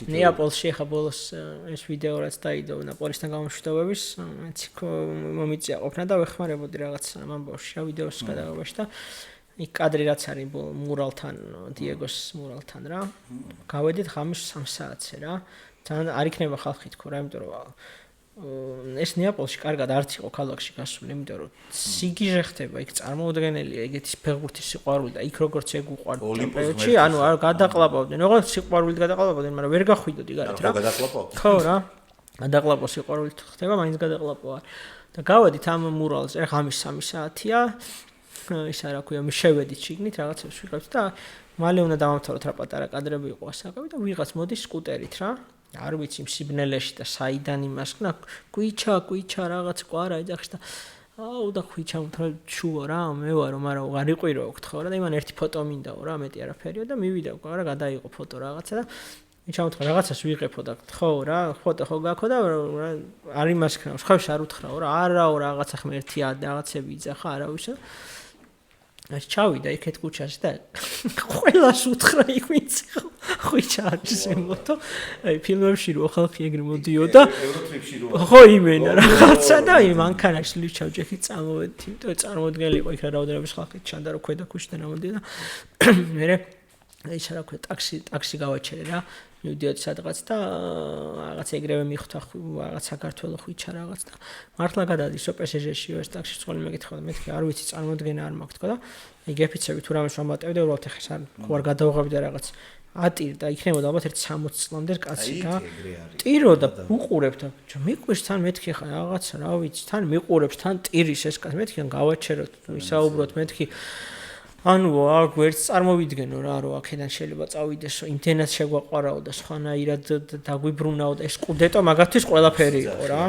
ნეაპოლში ახლა ბოლოს ეს ვიდეო რაც დაიდო ნაპოლისთან გამოშვიდობების მეც მომიწია ყოფნა და ვეხმარებოდი რაღაც ამბავში რა ვიდეოს გადაღებაში და იქ კადრი რაც არის მურალთან დიეგოს მურალთან რა გავედით ღამის 3 საათზე რა თან არ იქნება ხალხი თქო რა იმიტომ რომ ეს ნეაპოლში კარგად არც იყო ქალაქში გასული იმიტომ რომ სიგიჟე ხდება იქ წარმოუდგენელია ეგეთი ფეხბურთის სიყვარული და იქ როგორც ეგ უყვარდა ტემპერატურაში ანუ არ გადაყლაპავდნენ ოღონდ სიყვარულით გადაყლაპავდნენ მაგრამ ვერ გახვიდოდი გარეთ რა ხო რა გადაყლაპო სიყვარულით ხდება მაინც გადაყლაპო არ და გავედით ამ მურალზე ღამის 3 საათია ისა რა ქვია შევედით შიგნით რაღაცებს ვიყავთ და მალე უნდა დავამთავროთ რა პატარა კადრები იყო ასაკები და ვიღაც მოდის სკუტერით რა არ ვიცი სიბნელეში და საიდან იმას ხნა კვიჩა რაღაც ყვარა ეძახს და აუ და ხვიჩა მთელ ჩუო რა მე ვარო მაგრამ არ იყვირო ოქთ ხო რა და იმან ერთი ფოტო მინდაო რა მეტი არაფერიო და მივიდა ყვარა გადაიღო ფოტო რაღაცა და მიჩამოთხრა რაღაცას ვიღებო და ხო რა ფოტო ხო გაქო და არ იმას ხნა ხავშ არ უთხრაო რა არაო რაღაცა ხმ ერთი რაღაცები იძახა არავისა ეს ჩავიდა იქეთ ქუჩაში და ყველას უთხრა იქ ვინც ხვიჩა არის ემოთო აი ფილმებში რო ხალხი ეგრე მოდიოდა ევროტრიპში რო ხო იმენა რაღაცა და მანქანაში ლიჩავჯექი წამოვედი იმიტომ წარმოუდგენელი იყო იქ რაოდენობის ხალხი ჩანდა რომ ქვედა ქუჩიდან ამოდია და მე ის რა ქვია ტაქსი გავაჩერე რა მივდიოდი სადღაც და რაღაც ეგრევე მიხვდა რაღაც საქართველოს ხვიჩა რაღაც და მართლა გადადისო პსჟ-ში ეს ტაქსი წოლი მეკითხა და მეთქი არ ვიცი წარმოდგენა არ მაქვს თქო და აი გეფიცები თუ რამეს ვამატებდი უბრალოდ ეხეს არ ხო არ გადავღებდი რაღაცატირდა იქნებოდა ალბათ ერთ 60 წლამდე კაცი რა ტირო და უყურებ და მიყვირს თან მეთქი ხა რაღაც რა ვიცი თან მიყურებს თან ტირის ეს კაცი მეთქი გავაჩეროთ ვისაუბროთ მეთქი ანუ აქ ვერც წარმოვიდგენო რა რომ აქედან შეიძლება წავიდესო იმდენად შეგვაყვარაო და სხვანაირად დაგვიბრუნაო და ეს სკუდეტო მაგათთვის ყველაფერი იყო რა